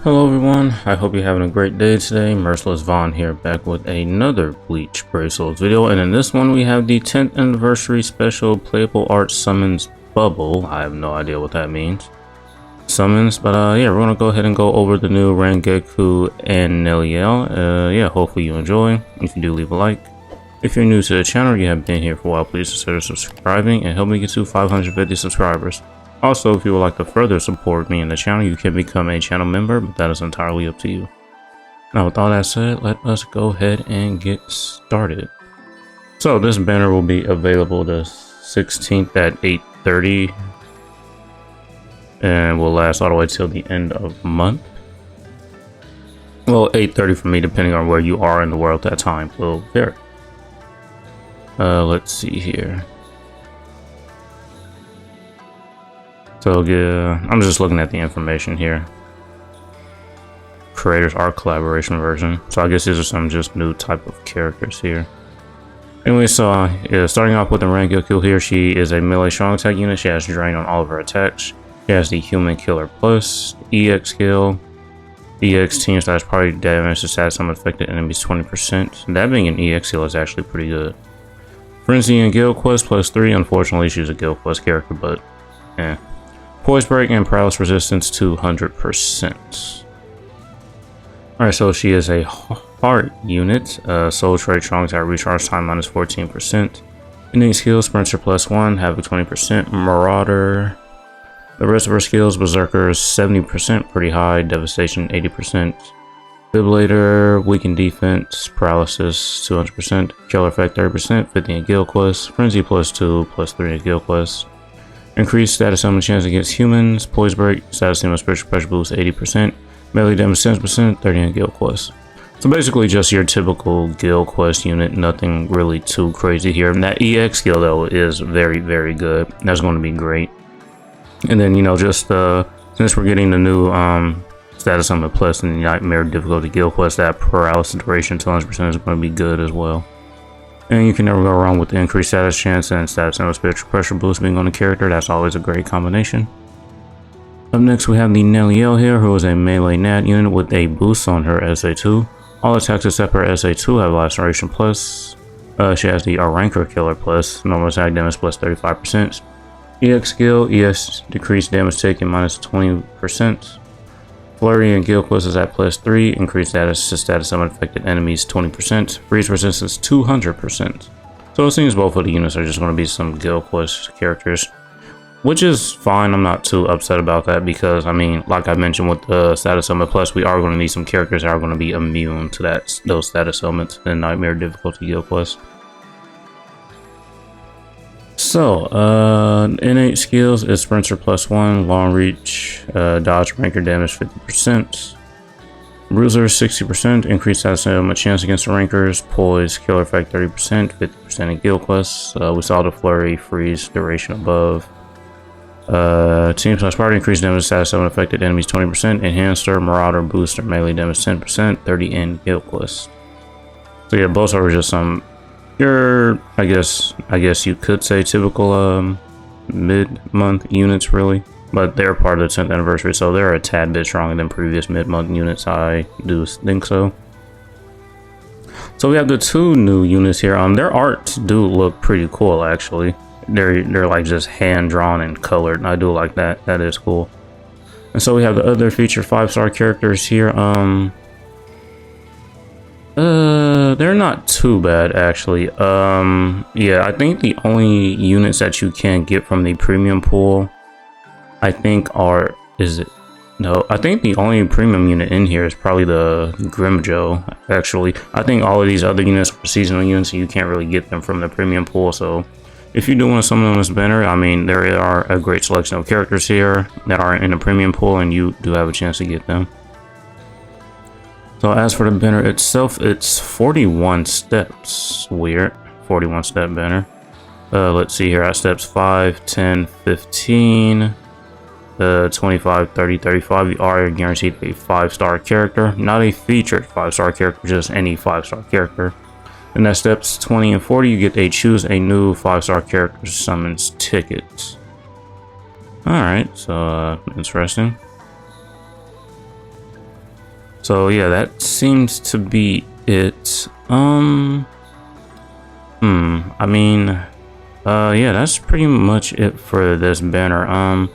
Hello everyone, I hope you're having a great day today. Merciless Vaughn here, back with another Bleach Brave Souls video, and in this one we have the 10th anniversary special playable art summons bubble. I have no idea what that means. Summons, but yeah, we're gonna go ahead and go over the new Rangeku and Neliel. Yeah, hopefully you enjoy. If you do, leave a like. If you're new to the channel or you haven't been here for a while, please consider subscribing and help me get to 550 subscribers. Also, if you would like to further support me in the channel, you can become a channel member, but that is entirely up to you. Now, with all that said, let us go ahead and get started. So, this banner will be available the 16th at 8:30 and will last all the way till the end of the month. Well, 8:30 for me, depending on where you are in the world at that time, will vary. Let's see here. So yeah, I'm just looking at the information here. Creators art collaboration version. So I guess these are some just new type of characters here. Anyway, so yeah, starting off with the Rangeku here, she is a melee strong attack unit. She has drain on all of her attacks. She has the Human Killer Plus, EX skill, EX team / party damage to status some affected enemies 20%. That being an EX skill is actually pretty good. Frenzy and Guild Quest +3. Unfortunately, she's a Guild Quest character, but eh. Poise break and paralysis resistance 200%. Alright, so she is a heart unit. Soul trait, strong attack, recharge time -14%. Ending skills, sprinter +1, havoc 20%, marauder. The rest of her skills, berserkers 70%, pretty high, devastation 80%. Defibrillator, weakened defense, paralysis 200%, killer effect 30%, 50 in guild quest, frenzy +2, +3 in guild quest. Increased status summon chance against humans, poise break, status summon spiritual pressure boost 80%, melee damage 10%, 30 in guild quest. So basically just your typical guild quest unit, nothing really too crazy here. And that EX skill though is very, very good. That's going to be great. And then, you know, just since we're getting the new status summon plus and nightmare difficulty guild quest, that paralysis duration 200% is going to be good as well. And you can never go wrong with the increased status chance and status and spiritual pressure boost being on the character. That's always a great combination. Up next we have the Neliel here, who is a melee nat unit with a boost on her SA2. All attacks except her SA2 have laceration plus. She has the Rancor Killer plus, normal attack damage +35%. EX skill, EX decreased damage taken -20%. Flurry and Guild Quest is at +3, increased status to status summon affected enemies 20%, freeze resistance 200%. So it seems both of the units are just going to be some Guild Quest characters, which is fine. I'm not too upset about that because, I mean, like I mentioned with the status summon plus, we are going to need some characters that are going to be immune to those status elements in Nightmare Difficulty Guild Quest. So, innate skills is sprinter +1, long reach, dodge, rancor damage 50%, bruiser 60%, increased status element chance against the rankers, poise, killer effect 30%, 50% in guild quests. We saw the flurry, freeze, duration above. Team / party, increased damage status element affected enemies 20%, enhancer, marauder, booster, melee damage 10%, 30 in guild quests. So yeah, both are just some I guess you could say typical mid-month units really, but they're part of the 10th anniversary, so they're a tad bit stronger than previous mid-month units. I do think so. So we have the two new units here. Their arts do look pretty cool actually. They're like just hand drawn and colored, and I do like that. That is cool. And so we have the other featured 5-star characters here. They're not too bad actually. Yeah, I think the only units that you can get from the premium pool, I think I think the only premium unit in here is probably the Grimjo actually. I think all of these other units are seasonal units and you can't really get them from the premium pool. So if you do want to summon them as banner, I mean, there are a great selection of characters here that are in the premium pool and you do have a chance to get them. So as for the banner itself, it's 41 steps. Weird. 41 step banner. Let's see here at steps 5, 10, 15, 25, 30, 35. You are guaranteed a 5-star character. Not a featured 5-star character, just any 5-star character. And at steps 20 and 40, you get to choose a new 5-star character summons ticket. Alright, so interesting. So yeah, that seems to be it. Yeah, that's pretty much it for this banner. I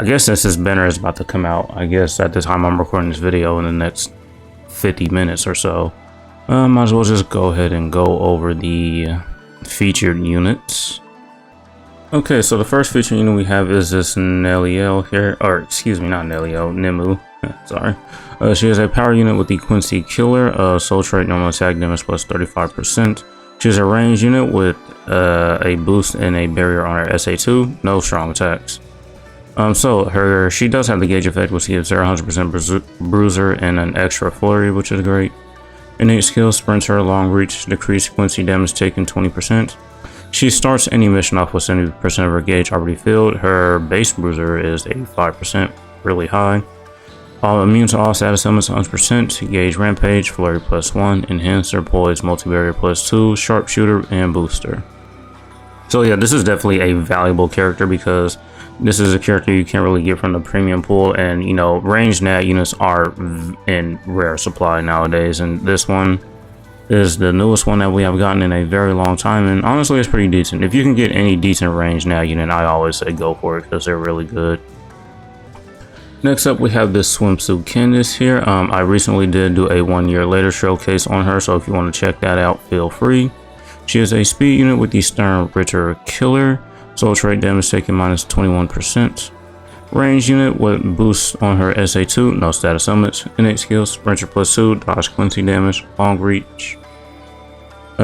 guess since this banner is about to come out, I guess at the time I'm recording this video in the next 50 minutes or so, might as well just go ahead and go over the featured units. Okay, so the first featured unit we have is this Neliel here, or excuse me, not Neliel, Nimu. Sorry. She has a power unit with the Quincy Killer, soul trait, normal attack damage plus 35%. She has a range unit with a boost and a barrier on her SA2, no strong attacks. She does have the gauge effect, which gives her 100% bruiser and an extra flurry, which is great. Innate skill, sprinter, long reach, decrease Quincy damage taken 20%. She starts any mission off with 70% of her gauge already filled. Her base bruiser is 85%, really high. Immune to all status elements 100%, gauge rampage, flurry +1, enhancer, poise, multi-barrier +2, sharpshooter, and booster. So yeah, this is definitely a valuable character because this is a character you can't really get from the premium pool, and you know, ranged nat units are in rare supply nowadays, and this one is the newest one that we have gotten in a very long time, and honestly it's pretty decent. If you can get any decent ranged nat unit, I always say go for it because they're really good. Next up we have this swimsuit Candace here. I recently did do a 1 year later showcase on her, so if you want to check that out, feel free. She is a speed unit with the Stern Ritter Killer, soul trait damage taken minus 21%. Range unit with boost on her SA2, no status elements. Innate skills, sprinter +2, dodge Quincy damage, long reach.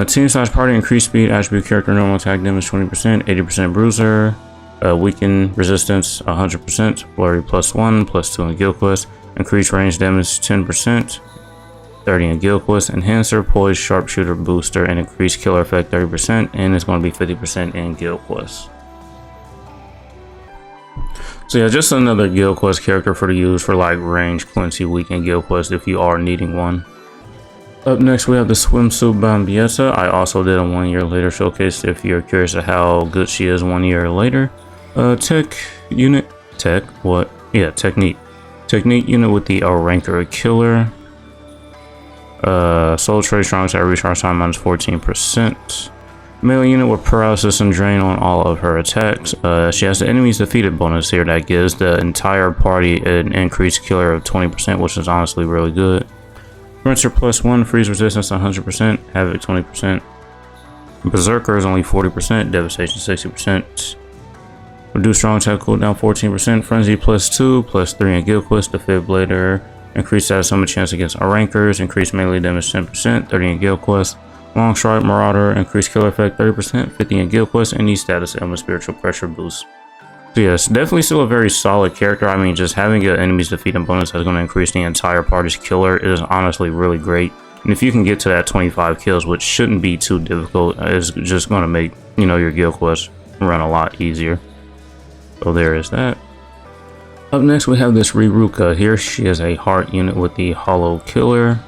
Team / party, increased speed, attribute character, normal attack damage 20%, 80% bruiser. Weaken resistance 100%, flurry +1, +2 in guild quest, increased range damage 10%, 30 in guild quest, enhancer, poise, sharpshooter, booster, and increased killer effect 30%, and it's going to be 50% in guild quest. So yeah, just another guild quest character for to use for like range Quincy weekend guild quest if you are needing one. Up next we have the swimsuit Bambietta. I also did a 1 year later showcase if you're curious of how good she is 1 year later. Technique unit with the Ranker Killer. Soul trait, strong attack, recharge time minus 14%. Melee unit with paralysis and drain on all of her attacks. She has the enemies defeated bonus here that gives the entire party an increased killer of 20%, which is honestly really good. Sprinter +1, freeze resistance 100%, havoc 20%. Berserker is only 40%, devastation 60%. Reduce strong attack cooldown 14%, frenzy +2, +3 in guild quest, defibrillator, increase status element chance against our rankers, increase melee damage 10%, 30 in guild quest. Long strike, marauder, increase killer effect 30%, 50 in guild quest, and these status element spiritual pressure boost. So yes, definitely still a very solid character. I mean, just having an enemies defeated bonus that's going to increase the entire party's killer is honestly really great. And if you can get to that 25 kills, which shouldn't be too difficult, it's just going to make, you know, your guild quest run a lot easier. So there is that. Up next we have this Riruka here. She is a heart unit with the Hollow Killer.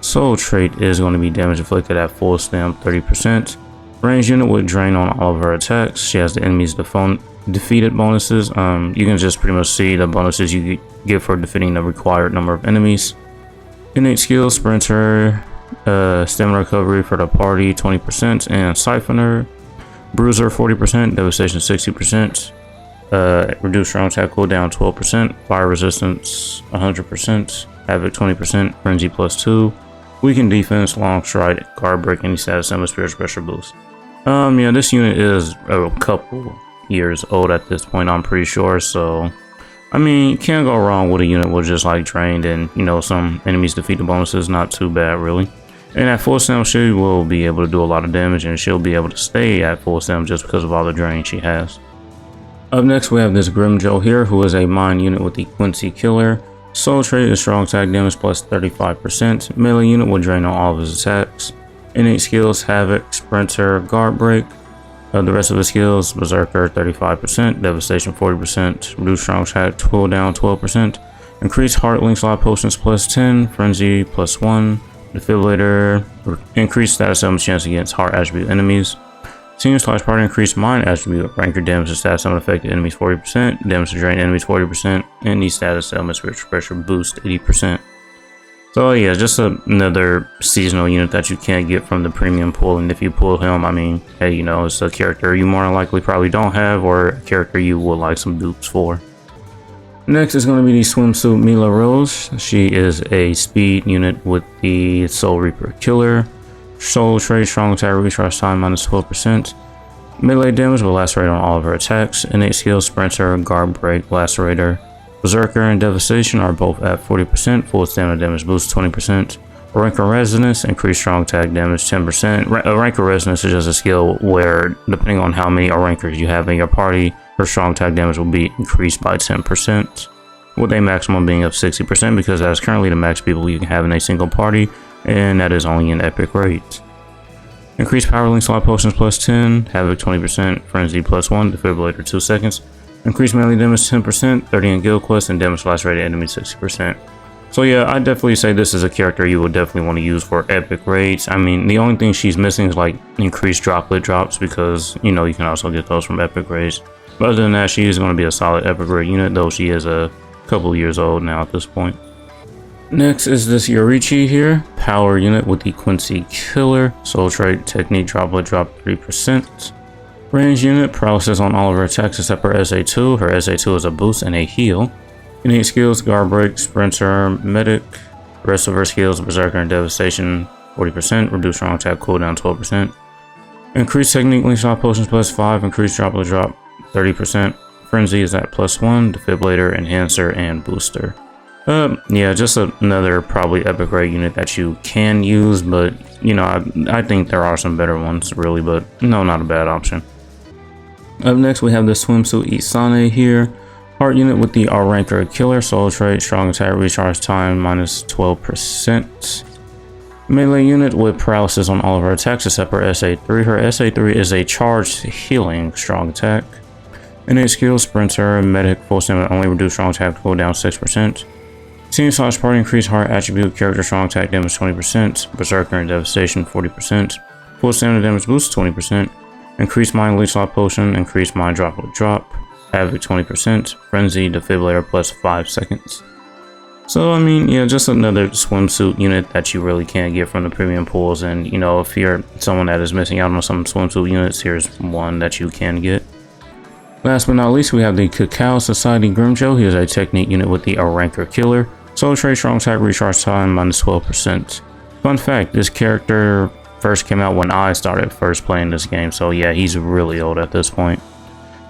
Soul trait is going to be damage inflicted at full stam 30%. Range unit with drain on all of her attacks. She has the enemies defeated bonuses. You can just pretty much see the bonuses you get for defeating the required number of enemies. Innate skills, sprinter, stamina recovery for the party 20%, and siphoner. Bruiser 40%, devastation 60%. Reduce strong attack cooldown 12%, fire resistance 100%, havoc 20%, frenzy +2, weaken defense, long stride, guard break, any status element, spiritual pressure boost. Yeah, this unit is a couple years old at this point, I'm pretty sure, so I mean, you can't go wrong with a unit with just like drained and, you know, some enemies defeated bonuses. Not too bad really. And at full stem she will be able to do a lot of damage, and she'll be able to stay at full stem just because of all the drain she has. Up next we have this Grimjoe here, who is a mine unit with the Quincy Killer. Soul trait is strong attack damage plus 35%. Melee unit will drain on all of his attacks. Innate skills, Havoc, Sprinter, Guard Break. The rest of his skills, Berserker 35%, Devastation 40%, Reduce strong attack cooldown 12%, Increase Heart Link Slot Potions plus 10, Frenzy plus 1, Defibrillator, increase status element chance against heart attribute enemies. Team / party increase mind attribute, rank your damage to status element affected enemies 40%, damage to drain enemies 40%, and these status elements spiritual pressure boost 80%. So yeah, just another seasonal unit that you can't get from the premium pool, and if you pull him, I mean, hey, you know, it's a character you more than likely probably don't have, or a character you would like some dupes for. Next is going to be the Swimsuit Mila Rose. She is a speed unit with the Soul Reaper Killer. Soul trait, strong attack, recharge time minus 12%. Melee damage will lacerate on all of her attacks. Innate skills, Sprinter, Guard Break, Lacerator, Berserker, and Devastation are both at 40%. Full stamina damage boost 20%. Rank of Resonance, increase strong attack damage 10%. Rank of Resonance is just a skill where, depending on how many rankers you have in your party, her strong attack damage will be increased by 10%, with a maximum being of 60%, because that is currently the max people you can have in a single party, and that is only in epic raids. Increase Power Link Slot Potions plus 10, Havoc 20%, Frenzy plus 1, Defibrillator 2 seconds. Increase melee damage 10%, 30 in Guild Quest, and damage lacerated enemy 60%. So yeah, I definitely say this is a character you would definitely want to use for epic raids. I mean, the only thing she's missing is like increased droplet drops, because, you know, you can also get those from epic raids. But other than that, she is going to be a solid epic raid unit, though she is a couple years old now at this point. Next is this Yorichi here, power unit with the Quincy Killer, soul trait, technique, droplet drop 3%. Range unit, paralysis on all of her attacks except her SA2. Her SA2 is a boost and a heal. Innate skills, Guard Break, Sprinter, Medic. Rest of her skills, Berserker and Devastation 40%, reduce strong attack cooldown 12%. Increase technique, link shot potions plus 5, increase droplet drop 30%. Frenzy is at plus 1, Defibrillator, Enhancer, and Booster. Yeah, just another probably epic raid unit that you can use, but, you know, I think there are some better ones, really, but no, not a bad option. Up next, we have the Swimsuit Isane here. Heart unit with the R-Ranker Killer, soul trait, strong attack, recharge time minus 12%. Melee unit with paralysis on all of her attacks except her SA3. Her SA3 is a charged healing strong attack. Innate skills, Sprinter, Medic, full stamina only, reduce strong attack cooldown 6%. Team/party increase heart attribute, character strong attack damage 20%, Berserker and Devastation 40%, full stamina damage boost 20%, increase mind leech slot potion, increase mind droplet drop, Havoc 20%, Frenzy, Defibrillator plus 5 seconds. So I mean, yeah, just another swimsuit unit that you really can't get from the premium pools, and you know, if you're someone that is missing out on some swimsuit units, here's one that you can get. Last but not least, we have the Cacao Society Grimjo. He is a technique unit with the Ranker Killer. Soul trait, strong attack, recharge time minus 12%. Fun fact, this character first came out when I started first playing this game, so yeah, he's really old at this point.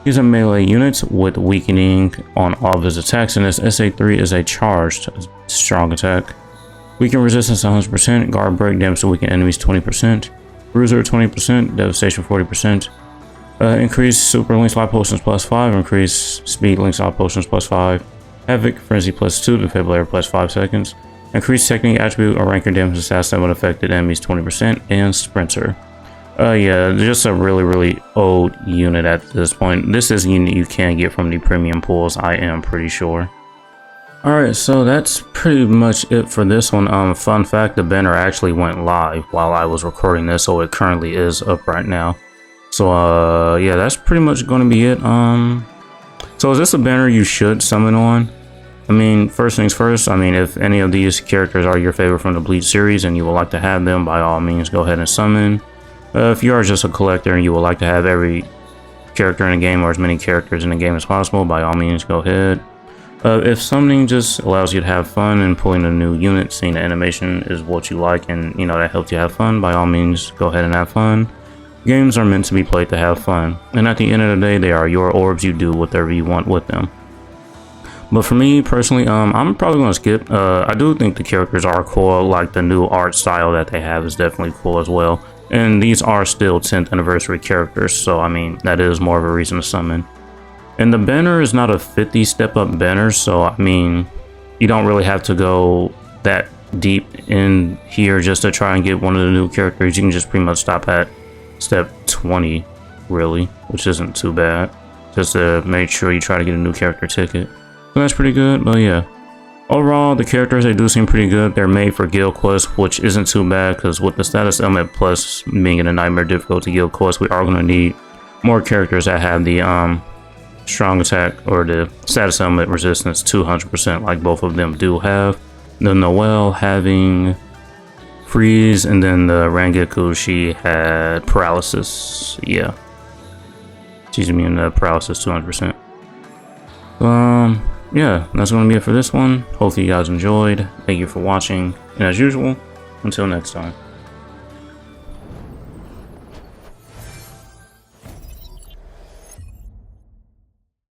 He's a melee unit with weakening on all of his attacks, and his SA3 is a charged strong attack. Weaken resistance 100%, guard break damage to weaken enemies 20%, bruiser 20%, devastation 40%. Increase super link slot potions plus 5, increase speed link slot potions plus 5, Havoc, Frenzy plus 2, Defibrillator plus 5 seconds, increase technique attribute or ranker damage assassin when affected enemies 20%, and Sprinter. Yeah, just a really old unit at this point. This is a unit you can get from the premium pools, I am pretty sure. Alright, so that's pretty much it for this one. Fun fact, the banner actually went live while I was recording this, so it currently is up right now. So yeah, that's pretty much going to be it. So is this a banner you should summon on? I mean, first things first, I mean, if any of these characters are your favorite from the Bleach series and you would like to have them, by all means go ahead and summon. If you are just a collector and you would like to have every character in the game or as many characters in the game as possible, by all means go ahead. If summoning just allows you to have fun and pulling a new unit, seeing the animation is what you like, and you know that helps you have fun, by all means go ahead and have fun. Games are meant to be played to have fun, and at the end of the day, they are your orbs. You do whatever you want with them. But for me personally, I'm probably going to skip. I do think the characters are cool, like the new art style that they have is definitely cool as well. And these are still 10th anniversary characters, so I mean, that is more of a reason to summon. And the banner is not a 50 step up banner, so I mean, you don't really have to go that deep in here just to try and get one of the new characters. You can just pretty much stop at step 20, really, which isn't too bad, just to make sure you try to get a new character ticket. So that's pretty good. But yeah, overall the characters, they do seem pretty good. They're made for guild quest, which isn't too bad, because with the status element plus being in a nightmare difficulty guild quest, we are going to need more characters that have the strong attack or the status element resistance 200%, like both of them do have. The Noelle having freeze, and then the Rangeku, she had paralysis. Yeah, she's immune to paralysis 200%. Yeah, that's gonna be it for this one. Hopefully you guys enjoyed. Thank you for watching, and as usual, until next time.